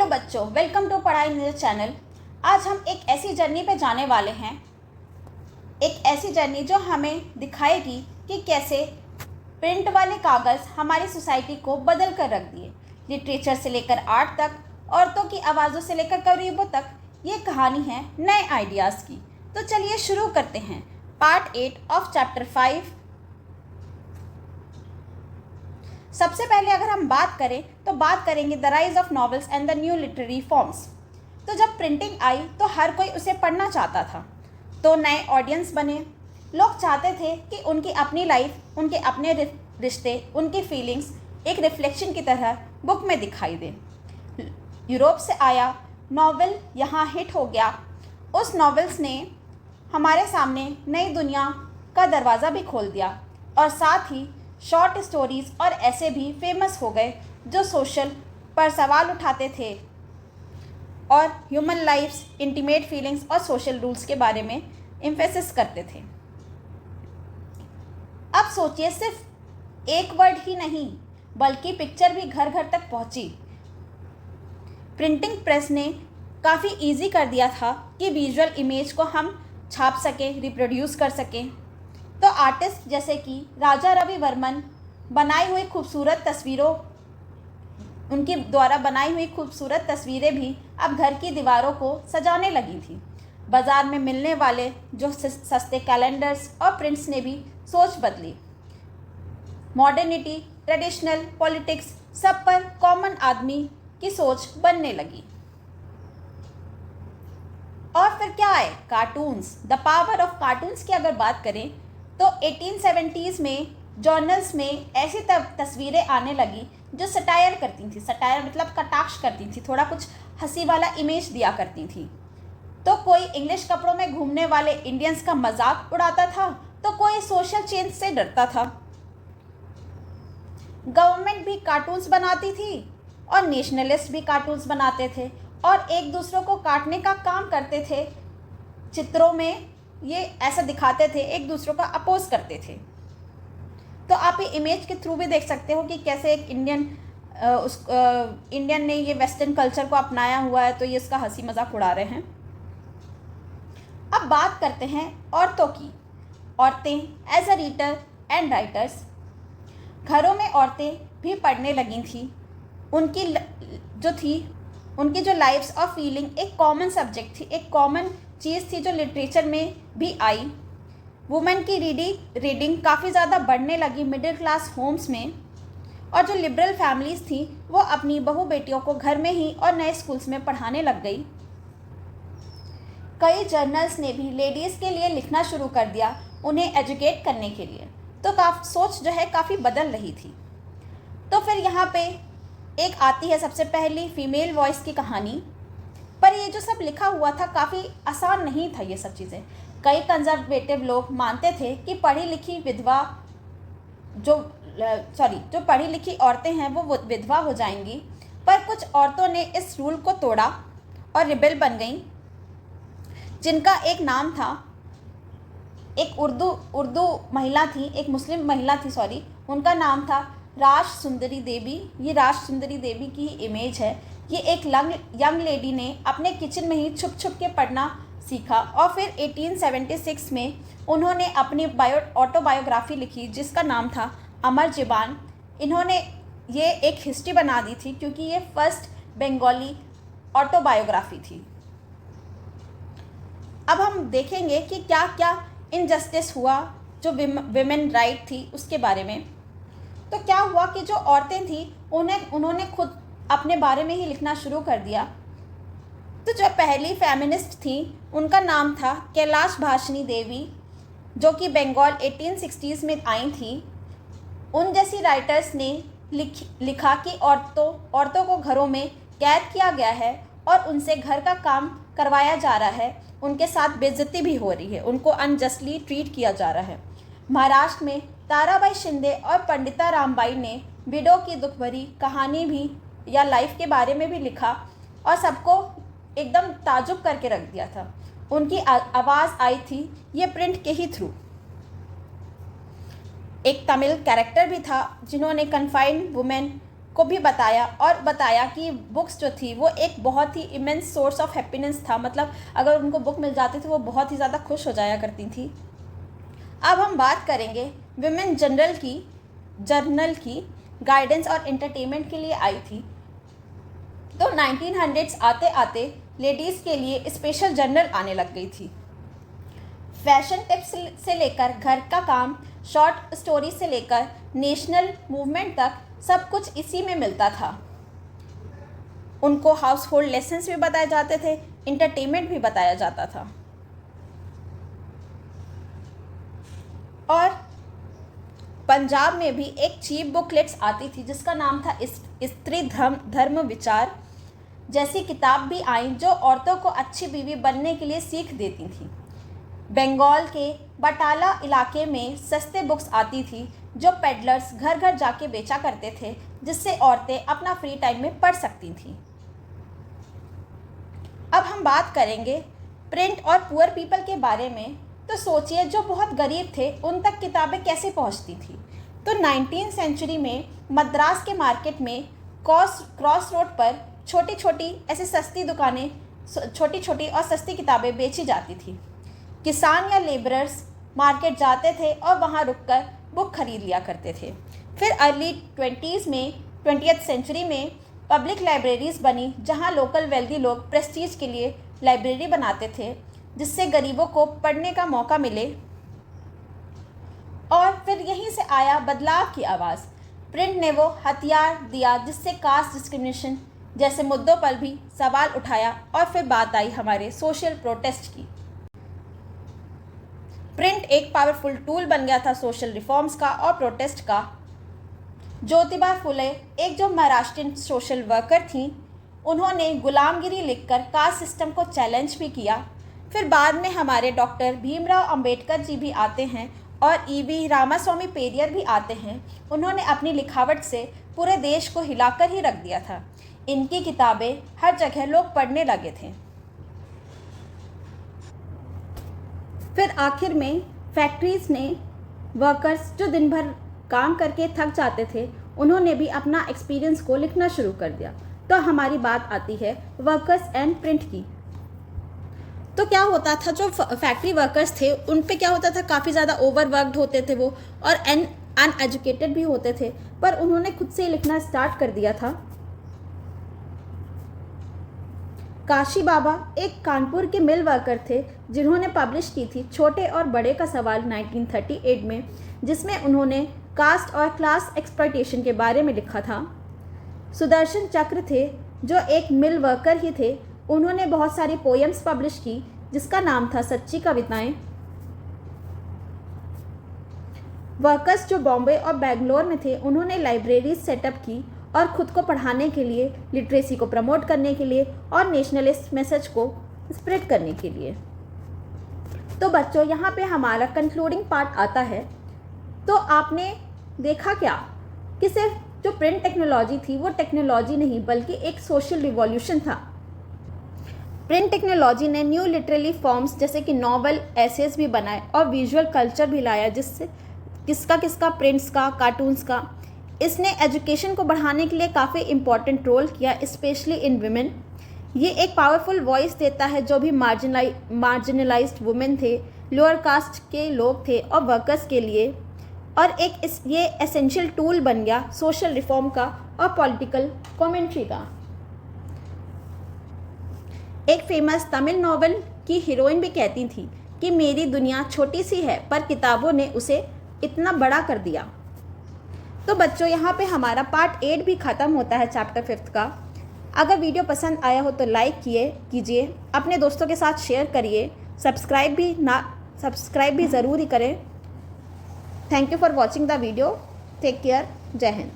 बच्चों, welcome to पढ़ाई news channel. आज हम एक ऐसी जर्नी पे जाने वाले हैं, एक ऐसी जर्नी जो हमें दिखाएगी कि कैसे प्रिंट वाले कागज़ हमारी सोसाइटी को बदल कर रख दिए। लिटरेचर से लेकर आर्ट तक, औरतों की आवाज़ों से लेकर गरीबों तक, ये कहानी है नए आइडियाज़ की। तो चलिए शुरू करते हैं पार्ट 8 ऑफ चैप्टर 5। सबसे पहले अगर हम बात करें तो बात करेंगे the rise of novels and the new literary forms. तो जब प्रिंटिंग आई तो हर कोई उसे पढ़ना चाहता था, तो नए ऑडियंस बने। लोग चाहते थे कि उनकी अपनी लाइफ, उनके अपने रिश्ते, उनकी फीलिंग्स एक रिफ्लेक्शन की तरह बुक में दिखाई दे। यूरोप से आया नॉवेल यहाँ हिट हो गया। उस नॉवेल्स ने हमारे सामने नई दुनिया का दरवाज़ा भी खोल दिया और साथ ही शॉर्ट स्टोरीज़ और ऐसे भी फेमस हो गए जो सोशल पर सवाल उठाते थे और ह्यूमन लाइफ्स, इंटीमेट फीलिंग्स और सोशल रूल्स के बारे में एम्फेसिस करते थे। अब सोचिए, सिर्फ एक वर्ड ही नहीं बल्कि पिक्चर भी घर घर तक पहुंची। प्रिंटिंग प्रेस ने काफ़ी इजी कर दिया था कि विजुअल इमेज को हम छाप सकें, रिप्रोड्यूस कर सकें। तो आर्टिस्ट जैसे कि राजा रवि वर्मन बनाई हुई खूबसूरत तस्वीरों, उनके द्वारा बनाई हुई खूबसूरत तस्वीरें भी अब घर की दीवारों को सजाने लगी थी। बाज़ार में मिलने वाले जो सस्ते कैलेंडर्स और प्रिंट्स ने भी सोच बदली। मॉडर्निटी, ट्रेडिशनल, पॉलिटिक्स, सब पर कॉमन आदमी की सोच बनने लगी। और फिर क्या आए? Cartoons. The power of cartoons की अगर बात करें तो 1870s में जर्नल्स में ऐसी तस्वीरें आने लगी जो सटायर करती थी। सटायर मतलब कटाक्ष करती थी, थोड़ा कुछ हंसी वाला इमेज दिया करती थी। तो कोई इंग्लिश कपड़ों में घूमने वाले इंडियंस का मजाक उड़ाता था, तो कोई सोशल चेंज से डरता था। गवर्नमेंट भी कार्टून्स बनाती थी और नेशनलिस्ट भी कार्टून्स बनाते थे और एक दूसरों को काटने का काम करते थे। चित्रों में ये ऐसा दिखाते थे, एक दूसरों का अपोज करते थे। तो आप ये इमेज के थ्रू भी देख सकते हो कि कैसे एक इंडियन ने ये वेस्टर्न कल्चर को अपनाया हुआ है, तो ये इसका हंसी मजाक उड़ा रहे हैं। अब बात करते हैं औरतों की। औरतें as a reader and writers, घरों में औरतें भी पढ़ने लगी थी। उनकी जो लाइफ्स और फीलिंग एक कॉमन सब्जेक्ट थी, एक कॉमन चीज़ थी जो लिटरेचर में भी आई। वुमेन की रीडिंग काफ़ी ज़्यादा बढ़ने लगी मिडिल क्लास होम्स में, और जो लिबरल फैमिलीज़ थी वो अपनी बहू बेटियों को घर में ही और नए स्कूल्स में पढ़ाने लग गई। कई जर्नल्स ने भी लेडीज़ के लिए लिखना शुरू कर दिया, उन्हें एजुकेट करने के लिए। तो सोच जो है काफ़ी बदल रही थी। तो फिर यहाँ पे एक आती है सबसे पहली फीमेल वॉइस की कहानी। पर ये जो सब लिखा हुआ था काफ़ी आसान नहीं था ये सब चीज़ें। कई कंजर्वेटिव लोग मानते थे कि पढ़ी लिखी पढ़ी लिखी औरतें हैं वो विधवा हो जाएंगी। पर कुछ औरतों ने इस रूल को तोड़ा और रिबेल बन गईं, जिनका एक नाम था, एक उर्दू महिला थी, एक मुस्लिम महिला थी, उनका नाम था राज सुंदरी देवी। ये राज सुंदरी देवी की इमेज है। ये एक यंग लेडी ने अपने किचन में ही छुप छुप के पढ़ना सीखा और फिर 1876 में उन्होंने अपनी ऑटोबायोग्राफी लिखी जिसका नाम था अमर ज़ुबान। इन्होंने ये एक हिस्ट्री बना दी थी क्योंकि ये फर्स्ट बंगाली ऑटोबायोग्राफी थी। अब हम देखेंगे कि क्या क्या इनजस्टिस हुआ जो विमेन राइट थी उसके बारे में। तो क्या हुआ कि जो औरतें थी उन्होंने खुद अपने बारे में ही लिखना शुरू कर दिया। तो जो पहली फेमिनिस्ट थी उनका नाम था कैलाश भाषिनी देवी, जो कि बंगाल 1860s में आई थी। उन जैसी राइटर्स ने लिखा कि औरतों को घरों में कैद किया गया है और उनसे घर का काम करवाया जा रहा है, उनके साथ बेइज्जती भी हो रही है, उनको अनजस्टली ट्रीट किया जा रहा है। महाराष्ट्र में ताराबाई शिंदे और पंडिता रामबाई ने विडो की दुख भरी कहानी भी या लाइफ के बारे में भी लिखा और सबको एकदम ताजुब करके रख दिया था। उनकी आवाज़ आई थी ये प्रिंट के ही थ्रू। एक तमिल कैरेक्टर भी था जिन्होंने कन्फाइंड वुमेन को भी बताया और बताया कि बुक्स जो थी वो एक बहुत ही इमेंस सोर्स ऑफ हैप्पीनेस था, मतलब अगर उनको बुक मिल जाती थी वो बहुत ही ज़्यादा खुश हो जाया करती थी। अब हम बात करेंगे विमेन जर्नल की गाइडेंस और एंटरटेनमेंट के लिए आई थी। तो 1900s आते आते लेडीज़ के लिए स्पेशल जर्नल आने लग गई थी। फैशन टिप्स से लेकर घर का काम, शॉर्ट स्टोरी से लेकर नेशनल मूवमेंट तक सब कुछ इसी में मिलता था। उनको हाउस होल्ड लेसन्स भी बताए जाते थे, इंटरटेनमेंट भी बताया जाता था। और पंजाब में भी एक चीप बुकलेट्स आती थी जिसका नाम था स्त्री धर्म विचार जैसी किताब भी आई जो औरतों को अच्छी बीवी बनने के लिए सीख देती थी। बंगाल के बटाला इलाके में सस्ते बुक्स आती थी जो पेडलर्स घर घर जाके बेचा करते थे, जिससे औरतें अपना फ्री टाइम में पढ़ सकती थीं। अब हम बात करेंगे प्रिंट और पुअर पीपल के बारे में। तो सोचिए जो बहुत गरीब थे उन तक किताबें कैसे पहुंचती थी। तो 19वीं सेंचुरी में मद्रास के मार्केट में क्रॉस रोड पर छोटी छोटी ऐसी सस्ती दुकानें, छोटी छोटी और सस्ती किताबें बेची जाती थी। किसान या लेबरर्स मार्केट जाते थे और वहां रुककर बुक खरीद लिया करते थे। फिर अर्ली 20th सेंचुरी में पब्लिक लाइब्रेरीज बनी जहां लोकल वेल्दी लोग प्रेस्टीज के लिए लाइब्रेरी बनाते थे जिससे गरीबों को पढ़ने का मौका मिले। और फिर यहीं से आया बदलाव की आवाज़। प्रिंट ने वो हथियार दिया जिससे कास्ट डिस्क्रिमिनेशन जैसे मुद्दों पर भी सवाल उठाया। और फिर बात आई हमारे सोशल प्रोटेस्ट की। प्रिंट एक पावरफुल टूल बन गया था सोशल रिफॉर्म्स का और प्रोटेस्ट का। ज्योतिबा फुले एक जो महाराष्ट्रियन सोशल वर्कर थी, उन्होंने गुलामगिरी लिखकर कास्ट सिस्टम को चैलेंज भी किया। फिर बाद में हमारे डॉक्टर भीमराव अंबेडकर जी भी आते हैं और ईवी रामास्वामी पेरियर भी आते हैं। उन्होंने अपनी लिखावट से पूरे देश को हिलाकर ही रख दिया था। इनकी किताबें हर जगह लोग पढ़ने लगे थे। फिर आखिर में फैक्ट्रीज ने वर्कर्स जो दिन भर काम करके थक जाते थे, उन्होंने भी अपना एक्सपीरियंस को लिखना शुरू कर दिया। तो हमारी बात आती है वर्कर्स एंड प्रिंट की। तो क्या होता था, जो फैक्ट्री वर्कर्स थे उन पे क्या होता था, काफ़ी ज़्यादा ओवरवर्कड होते थे वो और अनएजुकेटेड भी होते थे, पर उन्होंने खुद से लिखना स्टार्ट कर दिया था। काशी बाबा एक कानपुर के मिल वर्कर थे जिन्होंने पब्लिश की थी छोटे और बड़े का सवाल 1938 में, जिसमें उन्होंने कास्ट और क्लास एक्सप्लॉयटेशन के बारे में लिखा था। सुदर्शन चक्र थे जो एक मिल वर्कर ही थे, उन्होंने बहुत सारी पोएम्स पब्लिश की जिसका नाम था सच्ची कविताएं। वर्कर्स जो बॉम्बे और बेंगलोर में थे, उन्होंने लाइब्रेरीज सेटअप की और ख़ुद को पढ़ाने के लिए, लिटरेसी को प्रमोट करने के लिए और नेशनलिस्ट मैसेज को स्प्रेड करने के लिए। तो बच्चों, यहाँ पे हमारा कंक्लूडिंग पार्ट आता है। तो आपने देखा क्या कि सिर्फ जो प्रिंट टेक्नोलॉजी थी वो टेक्नोलॉजी नहीं बल्कि एक सोशल रिवॉल्यूशन था। प्रिंट टेक्नोलॉजी ने न्यू लिटरेरी फॉर्म्स जैसे कि नॉवल, एसेज भी बनाए और विजुअल कल्चर भी लाया, जिससे किसका प्रिंट्स का, कार्टून्स का। इसने एजुकेशन को बढ़ाने के लिए काफ़ी इम्पॉर्टेंट रोल किया, स्पेशली इन वुमेन। ये एक पावरफुल वॉइस देता है जो भी मार्जिनलाइज्ड वुमेन थे, लोअर कास्ट के लोग थे और वर्कर्स के लिए। और ये एसेंशियल टूल बन गया सोशल रिफॉर्म का और पॉलिटिकल कमेंट्री का। एक फेमस तमिल नॉवेल की हीरोइन भी कहती थी कि मेरी दुनिया छोटी सी है पर किताबों ने उसे इतना बड़ा कर दिया। तो बच्चों, यहाँ पे हमारा पार्ट 8 भी ख़त्म होता है चैप्टर 5 का। अगर वीडियो पसंद आया हो तो लाइक कीजिए, अपने दोस्तों के साथ शेयर करिए, सब्सक्राइब भी ज़रूर ही करें। Thank you for watching the video. Take care. जय हिंद।